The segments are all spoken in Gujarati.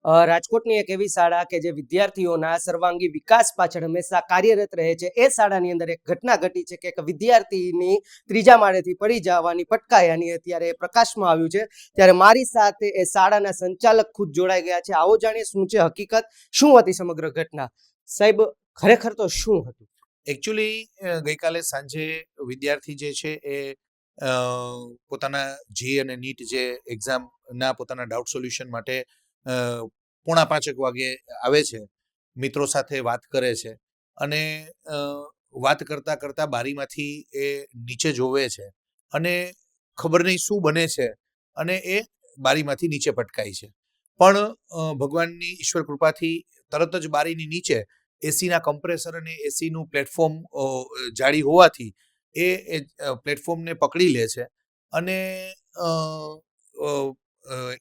રાજકોટની એક એવી શાળા કે જે વિદ્યાર્થીઓના સર્વાંગી વિકાસ પાછળ હંમેશા કાર્યરત રહે છે. એ શાળાની અંદર એક ઘટના ઘટી છે કે એક વિદ્યાર્થીની ત્રીજા માળેથી પડી જવાની પટકાયાની અત્યારે પ્રકાશમાં આવ્યું છે. ત્યારે મારી સાથે એ શાળાના સંચાલક ખુદ જોડાઈ ગયા છે. આવો જાણીએ શું છે હકીકત, શું હતી સમગ્ર ઘટના. સાહેબ, ખરેખર તો શું હતું? એકચ્યુઅલી ગઈકાલે સાંજે વિદ્યાર્થી જે છે એ પોતાના જી અને નીટ જે એક્ઝામના પોતાના ડાઉટ સોલ્યુશન માટે 4:45 વાગે આવે છે, મિત્રો સાથે વાત કરે છે અને વાત કરતા કરતા બારીમાંથી એ નીચે જોવે છે અને ખબર નહીં શું બને છે અને એ બારીમાંથી નીચે પટકાય છે. પણ ભગવાનની ઈશ્વર કૃપાથી તરત જ બારીની નીચે એસીના કમ્પ્રેસર અને એસીનું પ્લેટફોર્મ જાળી હોવાથી એ પ્લેટફોર્મને પકડી લે છે અને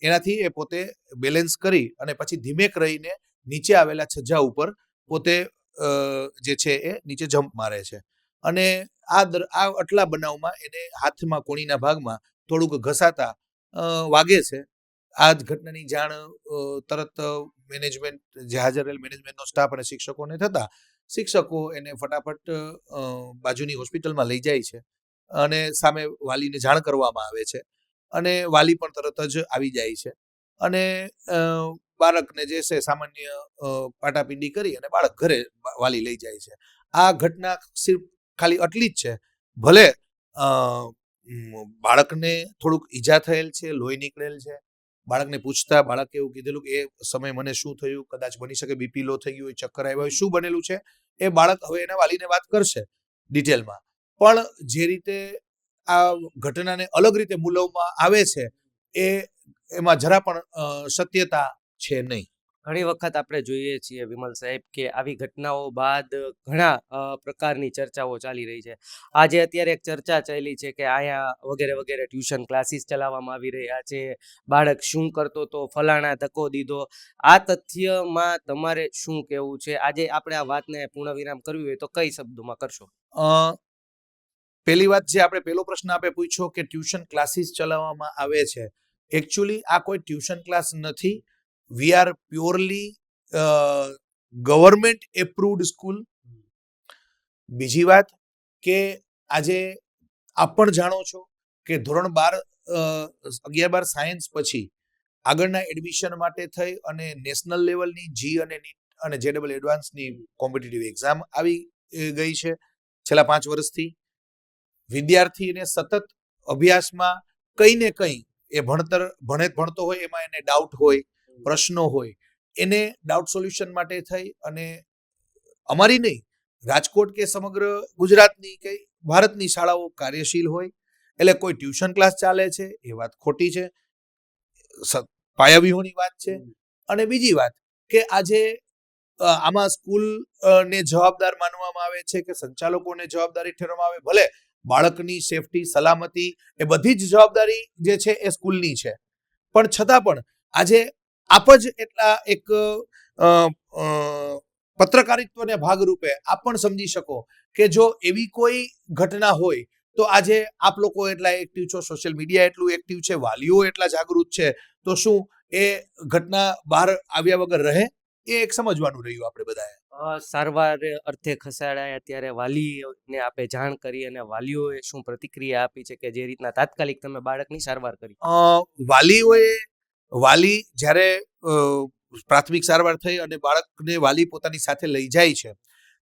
એનાથી એ પોતે બેલેન્સ કરી અને પછી ધીમેક રહીને નીચે આવેલા છજ્જા ઉપર પોતે જે છે એ નીચે જમ્પ મારે છે અને આ આટલા બનાવમાં એને હાથમાં કોણીના ભાગમાં થોડુંક ઘસાતા વાગે છે. આ જ ઘટનાની જાણ તરત મેનેજમેન્ટ, જે હાજર રહેલ મેનેજમેન્ટનો સ્ટાફ અને શિક્ષકોને થતા શિક્ષકો એને ફટાફટ બાજુની હોસ્પિટલમાં લઈ જાય છે અને સામે વાલીને જાણ કરવામાં આવે છે અને વાલી પણ તરત જ આવી જાય છે અને બાળકને જે છે સામાન્ય પાટાપિંડી કરી અને બાળક ઘરે વાલી લઈ જાય છે. આ ઘટના સિર્ફ ખાલી આટલી જ છે. ભલે બાળકને થોડુંક ઈજા થયેલ છે, લોહી નીકળેલ છે. બાળકને પૂછતા બાળકે એવું કીધેલું કે એ સમય મને શું થયું, કદાચ બની શકે બીપી લો થઈ ગયું હોય, ચક્કર આવ્યા હોય, શું બનેલું છે એ બાળક હવે એના વાલીને વાત કરશે ડિટેલમાં. પણ જે રીતે આ ઘટનાને અલગ રીતે મૂલવવામાં આવે છે એમાં જરા પણ સત્યતા છે નહીં. ઘણી વખત આપણે જોઈએ છીએ વિમલ સાહેબ કે આવી ઘટનાઓ બાદ ઘણા પ્રકારની ચર્ચાઓ ચાલી રહી છે. આજે અત્યારે એક ચર્ચા ચાલી છે કે અહીંયા વગેરે વગેરે ટ્યુશન ક્લાસીસ ચલાવવામાં આવી રહ્યા છે. બાળક શું કરતો તો ફલાણા ધક્કો દીધો. આ તથ્યમાં તમારે શું કહેવું છે? આજે આપણે આ વાતને પૂર્ણવિરામ કરવી હોય તો કઈ શબ્દોમાં કરશો? પહેલી વાત, જે આપણે પહેલો પ્રશ્ન આપણે પૂછ્યો કે ટ્યુશન ક્લાસીસ ચલાવવામાં આવે છે, એકચ્યુઅલી આ કોઈ ટ્યુશન ક્લાસ નથી. We are purely government approved school. બીજી વાત કે આજે આપ પણ જાણો છો કે ધોરણ 11-12 સાયન્સ પછી આગળના એડમિશન માટે થઈ અને નેશનલ લેવલની જી અને નીટ અને જે ડબલ એડવાન્સની કોમ્પિટિટિવ એક્ઝામ આવી ગઈ છે છેલ્લા 5 વર્ષથી. વિદ્યાર્થીને સતત અભ્યાસમાં કંઈ ને કંઈ એ ભણતો હોય એમાં એને ડાઉટ હોય, પ્રશ્નો હોય, એને ડાઉટ સોલ્યુશન માટે થઈ અને અમારી નહીં, રાજકોટ કે સમગ્ર ગુજરાતની કે ભારતની શાળાઓ કાર્યશીલ હોય. એટલે કોઈ ટ્યુશન ક્લાસ ચાલે છે એ વાત ખોટી છે, પાયાવિહોણી વાત છે. અને બીજી વાત કે આજે આમાં સ્કૂલને જવાબદાર માનવામાં આવે છે કે સંચાલકોને જવાબદારી ઠેરવવામાં આવે. ભલે બાળકની સેફટી, સલામતી એ બધી જ જવાબદારી જે છે એ સ્કૂલની છે, પણ છતાં પણ આજે આપ જ એટલા એક પત્રકારિત્વને ભાગરૂપે આપ પણ સમજી શકો કે જો એવી કોઈ ઘટના હોય તો આજે આપ લોકો એટલા એક્ટિવ છો, સોશિયલ મીડિયા એટલું એક્ટિવ છે, વાલીઓ એટલા જાગૃત છે, તો શું એ ઘટના બહાર આવ્યા વગર રહે? એ એક સમજવાનું રહ્યું આપણે બધાએ. સારવાર અર્થે ખસેડાયા ત્યારે વાલીઓને આપે જાણ કરી અને વાલીઓએ શું પ્રતિક્રિયા આપી છે કે જે રીતના તાત્કાલિક તમે બાળકની સારવાર કરી? વાલી જ્યારે પ્રાથમિક સારવાર થઈ અને બાળકને વાલી પોતાની સાથે લઈ જાય છે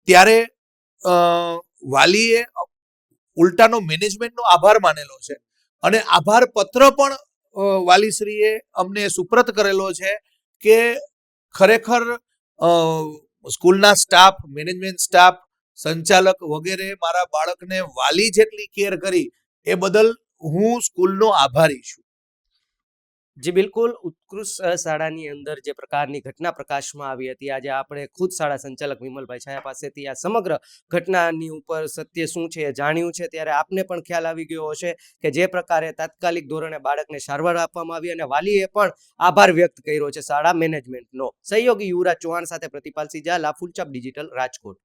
ત્યારે વાલીએ ઉલટાનો મેનેજમેન્ટનો આભાર માનેલો છે અને આભાર પત્ર પણ વાલીશ્રીએ અમને સુપ્રત કરેલો છે કે ખરેખર સ્કૂલના સ્ટાફ, મેનેજમેન્ટ સ્ટાફ, સંચાલક વગેરે મારા બાળકને વાલી જેટલી કેર કરી એ બદલ હું સ્કૂલનો આભારી છું. જી બિલકુલ. ઉત્કૃષ્ટ શાળાની અંદર જે પ્રકારની ઘટના પ્રકાશમાં આવી હતી, આજે આપણે ખુદ શાળા સંચાલક વિમલભાઈ છાયા પાસેથી આ સમગ્ર ઘટનાની ઉપર સત્ય શું છે એ જાણ્યું છે. ત્યારે આપને પણ ખ્યાલ આવી ગયો હશે કે જે પ્રકારે તાત્કાલિક ધોરણે બાળકને સારવાર આપવામાં આવી અને વાલીએ પણ આભાર વ્યક્ત કર્યો છે શાળા મેનેજમેન્ટનો. સહયોગી યુવરાજ ચૌહાણ સાથે પ્રતિપાલ સિંહ ઝાલા, ફૂલચાપ ડિજિટલ, રાજકોટ.